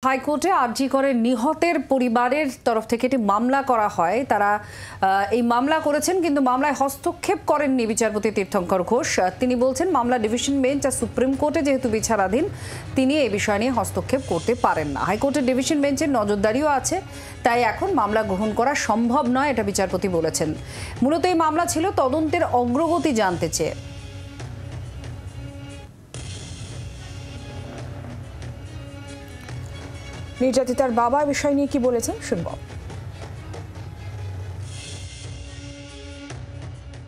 হাইকোর্টে আরজি করে নিহতের পরিবারের তরফ থেকে একটি মামলা করা হয়। তারা এই মামলা করেছেন, কিন্তু মামলায় হস্তক্ষেপ করেননি বিচারপতি তীর্থঙ্কর ঘোষ। তিনি বলছেন মামলা ডিভিশন বেঞ্চ আর সুপ্রিম কোর্টে যেহেতু বিচারাধীন, তিনি এই বিষয় নিয়ে হস্তক্ষেপ করতে পারেন না। হাইকোর্টের ডিভিশন বেঞ্চের নজরদারিও আছে, তাই এখন মামলা গ্রহণ করা সম্ভব নয়, এটা বিচারপতি বলেছেন। মূলত এই মামলা ছিল তদন্তের অগ্রগতি জানতে চেয়ে। নির্যাতিতার বাবা বিষয় নিয়ে কি বলেছেন শুনব।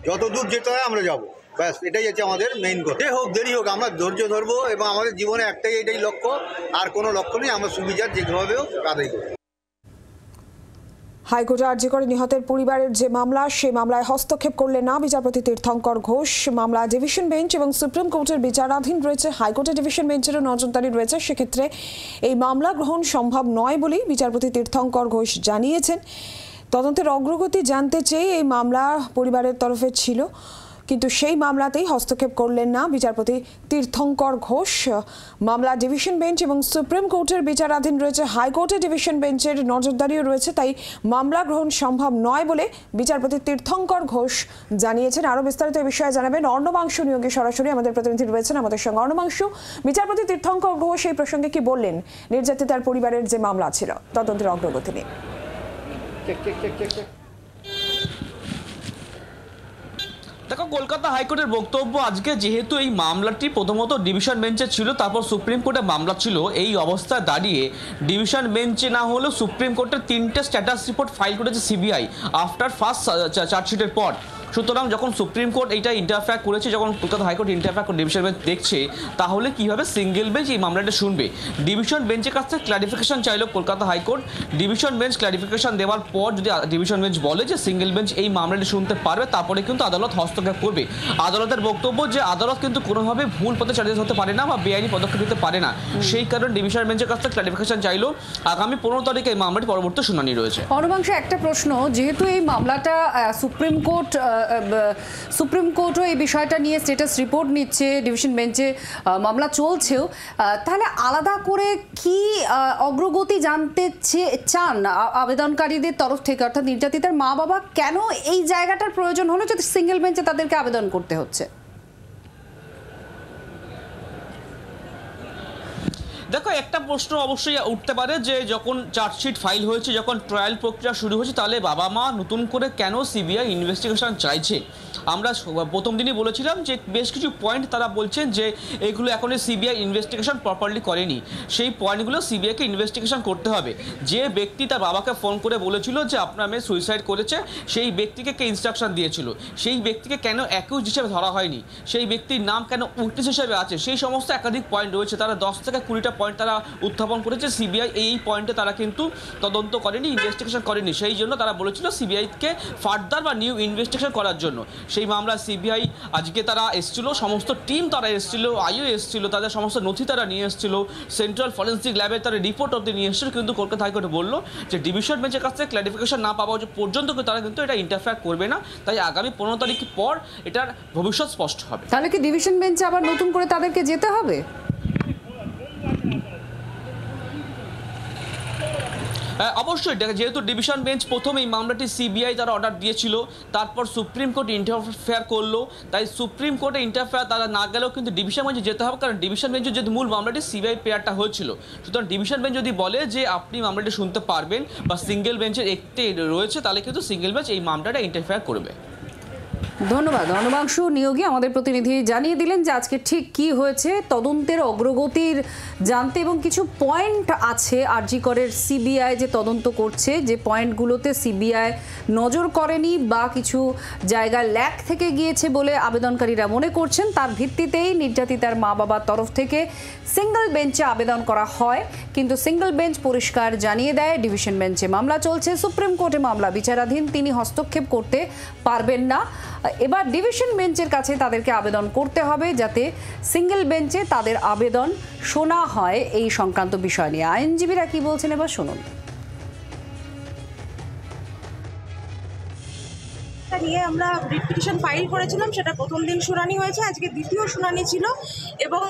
যতদূর যেতে হয় আমরা যাব, ব্যাস এটাই হচ্ছে আমাদের মেইন কথা। হোক দেরি হোক, আমরা ধৈর্য ধরবো এবং আমাদের জীবনে এটাই লক্ষ্য, আর কোনো লক্ষ্য নেই। আমরা সুবিচার যেভাবে হোক আদায় করব। হাইকোর্টে আরজি করে নিহতের পরিবারের যে মামলা, সেই মামলায় হস্তক্ষেপ করলেন না বিচারপতি তীর্থঙ্কর ঘোষ। মামলা ডিভিশন বেঞ্চ এবং সুপ্রিম কোর্টের বিচারাধীন রয়েছে। হাইকোর্টের ডিভিশন বেঞ্চেরও নজরদারি রয়েছে, সেক্ষেত্রে এই মামলা গ্রহণ সম্ভব নয় বলেই বিচারপতি তীর্থঙ্কর ঘোষ জানিয়েছেন। তদন্তের অগ্রগতি জানতে চেয়ে এই মামলা পরিবারের তরফে ছিল, কিন্তু সেই মামলাতেই হস্তক্ষেপ করলেন না বিচারপতি তীর্থঙ্কর ঘোষ। মামলা ডিভিশন বেঞ্চ এবং সুপ্রিম কোর্টের বিচারাধীন রয়েছে। হাইকোর্টের ডিভিশন বেঞ্চের নজরদারিও রয়েছে, তাই মামলা গ্রহণ সম্ভব নয় বলে বিচারপতি তীর্থঙ্কর ঘোষ জানিয়েছেন। আরও বিস্তারিত এই বিষয়ে জানাবেন অর্ণবাংশু নিয়োগী, সরাসরি আমাদের প্রতিনিধি রয়েছেন আমাদের সঙ্গে। অর্ণবাংশু, বিচারপতি তীর্থঙ্কর ঘোষ এই প্রসঙ্গে কি বললেন? নির্যাতিতার পরিবারের যে মামলা ছিল তদন্তের অগ্রগতি নিয়ে। দেখো, কলকাতা হাইকোর্টের বক্তব্য আজকে যেহেতু এই মামলাটি প্রথমত ডিভিশন বেঞ্চে ছিল, তারপর সুপ্রিম কোর্টে মামলা ছিল, এই অবস্থায় দাঁড়িয়ে ডিভিশন বেঞ্চে না হলেও সুপ্রিম কোর্টের 3টে স্ট্যাটাস রিপোর্ট ফাইল করেছে সিবিআই আফটার ফার্স্ট চার্জশিটের পর। সুতরাং যখন সুপ্রিম কোর্ট এইটা ইন্টারফেয়ার করেছে, যখন কলকাতা হাইকোর্ট ইন্টারফেয়ার করে ডিভিশন বেঞ্চ দেখছে, তাহলে কীভাবে সিঙ্গেল বেঞ্চ এই মামলাটা শুনবে? ডিভিশন বেঞ্চের কাছ থেকে ক্লারিফিকেশন চাইল Kolkata high court. Division bench clarification দেওয়ার পর যদি ডিভিশন বেঞ্চ বলে যে সিঙ্গেল বেঞ্চ এই মামলাটি শুনতে পারবে, তারপরে কিন্তু আদালত হস্তক্ষেপ করবে। আদালতের বক্তব্য যে আদালত কিন্তু কোনোভাবে ভুল পথে চার্জেস হতে পারে না বা বেআইনি পদক্ষেপ নিতে পারে না, সেই কারণে ডিভিশন বেঞ্চের কাছ থেকে ক্লারিফিকেশন চাইল। আগামী 15 তারিখে এই মামলাটি পরবর্তী শুনানি রয়েছে। অর্ণবাংশ, একটা প্রশ্ন, যেহেতু এই মামলাটা সুপ্রিম কোর্টও এই বিষয়টা নিয়ে স্ট্যাটাস রিপোর্ট নিচ্ছে, ডিভিশন বেঞ্চে মামলা চলছেও, তাহলে আলাদা করে কি অগ্রগতি জানতে চান আবেদনকারীদের তরফ থেকে, অর্থাৎ নির্যাতিতার মা বাবা কেন এই জায়গাটার প্রয়োজন হলো যদি সিঙ্গেল বেঞ্চে তাদেরকে আবেদন করতে হচ্ছে? দেখো, একটা প্রশ্ন অবশ্যই উঠতে পারে যে যখন চার্জশিট ফাইল হয়েছে, যখন ট্রায়াল প্রক্রিয়া শুরু হয়েছে, তাহলে বাবা মা নতুন করে কেন সিবিআই ইনভেস্টিগেশন চাইছে? আমরা প্রথম দিনই বলেছিলাম যে বেশ কিছু পয়েন্ট তারা বলছেন যে এগুলো এখনই সিবিআই ইনভেস্টিগেশন প্রপারলি করেনি, সেই পয়েন্টগুলো সিবিআইকে ইনভেস্টিগেশন করতে হবে। যে ব্যক্তি তার বাবাকে ফোন করে বলেছিল যে আপনার মেয়ে সুইসাইড করেছে, সেই ব্যক্তিকে কে ইনস্ট্রাকশন দিয়েছিল, সেই ব্যক্তিকে কেন অ্যাকিউজড হিসেবে ধরা হয়নি, সেই ব্যক্তির নাম কেন উইটনেস হিসেবে আছে, সেই সমস্ত একাধিক পয়েন্ট রয়েছে। তারা 10 থেকে 20টা পয়েন্ট তারা উত্থাপন করেছে। সিবিআই এই পয়েন্টে তারা কিন্তু তদন্ত করেনি, ইনভেস্টিগেশন করেনি, সেই জন্য তারা বলেছিল সিবিআইকে ফার্দার বা নিউ ইনভেস্টিগেশন করার জন্য। সেই মামলা সিবিআই আজকে তারা এসেছিল, সমস্ত টিম তারা এসেছিল, আইও এসেছিল, তাদের সমস্ত নথি তারা নিয়ে এসেছিল, সেন্ট্রাল ফরেন্সিক ল্যাবে তারা রিপোর্ট অব্দি নিয়ে এসেছিল, কিন্তু কলকাতা হাইকোর্টে বললো যে ডিভিশন বেঞ্চের কাছ থেকে ক্লারিফিকেশন না পাওয়া পর্যন্ত তারা কিন্তু এটা ইন্টারফেয়ার করবে না। তাই আগামী 15 তারিখ পর এটার ভবিষ্যৎ স্পষ্ট হবে। তাহলে কি ডিভিশন বেঞ্চে আবার নতুন করে তাদেরকে যেতে হবে? অবশ্যই, যেহেতু ডিভিশন বেঞ্চ প্রথম এই মামলাটি সিবিআই তারা অর্ডার দিয়েছিল, তারপর সুপ্রিম কোর্ট ইন্টারফেয়ার করলো, তাই সুপ্রিম কোর্টে ইন্টারফেয়ার তারা না গেলেও কিন্তু ডিভিশন বেঞ্চে যেতে হবে, কারণ ডিভিশন বেঞ্চের যেহেতু মূল মামলাটি সিবিআই প্রেয়ারটা হয়েছিল। সুতরাং ডিভিশন বেঞ্চ যদি বলে যে আপনি মামলাটি শুনতে পারবেন বা সিঙ্গেল বেঞ্চের একটি রয়েছে, তাহলে কিন্তু সিঙ্গেল বেঞ্চ এই মামলাটা ইন্টারফেয়ার করবে। ধন্যবাদ। অর্ণবাংশু নিয়োগী আমাদের প্রতিনিধি জানিয়ে দিলেন যে আজকে ঠিক কি হয়েছে, তদন্তের অগ্রগতির জানতে এবং কিছু পয়েন্ট আছে আরজি করের সিবিআই যে তদন্ত করছে, যে পয়েন্টগুলোতে সিবিআই নজর করেনি বা কিছু জায়গায় ল্যাক থেকে গিয়েছে বলে আবেদনকারীরা মনে করছেন, তার ভিত্তিতেই নির্যাতিতার মা বাবার তরফ থেকে সিঙ্গেল বেঞ্চে আবেদন করা হয়। কিন্তু সিঙ্গেল বেঞ্চ পরিষ্কার জানিয়ে দেয় ডিভিশন বেঞ্চে মামলা চলছে, সুপ্রিম কোর্টে মামলা বিচারাধীন, তিনি হস্তক্ষেপ করতে পারবেন না। এবার ডিভিশন বেঞ্চের কাছে তাদেরকে আবেদন করতে হবে যাতে সিঙ্গেল বেঞ্চে তাদের আবেদন শোনা হয় এই সংক্রান্ত বিষয় নিয়ে। আইনজীবীরা কি বলছেন এবার শুনুন। নিয়ে আমরা রিট পিটিশন ফাইল করেছিলাম, সেটা প্রথম দিন শুনানি হয়েছে, আজকে দ্বিতীয় শুনানি ছিল। এবং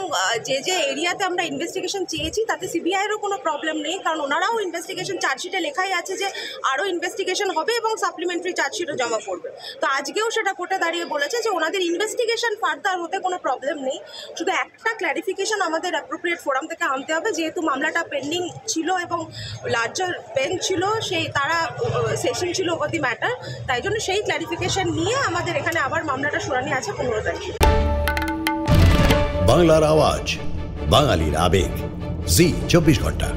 যে এরিয়াতে আমরা ইনভেস্টিগেশন চেয়েছি তাতে সিবিআইয়েরও কোনো প্রবলেম নেই, কারণ ওনারাও ইনভেস্টিগেশন চার্জশিটে লেখাই আছে যে আরও ইনভেস্টিগেশন হবে এবং সাপ্লিমেন্টারি চার্জশিটও জমা পড়বে। তো আজকেও সেটা কোর্টে দাঁড়িয়ে বলেছে যে ওনাদের ইনভেস্টিগেশন ফার্দার হতে কোনো প্রবলেম নেই, শুধু একটা ক্ল্যারিফিকেশন আমাদের অ্যাপ্রোপ্রিয়েট ফোরাম থেকে আনতে হবে, যেহেতু মামলাটা পেন্ডিং ছিল এবং লার্জার বেঞ্চ ছিল, সেই তারা সেশন ছিল ওভার দি ম্যাটার, তাই জন্য সেই ক্ল্যারিফিকেশন নিয়ে আমাদের এখানে আবার মামলাটা শুনানি আছে 15 তারিখে। বাংলার আওয়াজ, বাঙালির আবেগ, জি 24 ঘন্টা।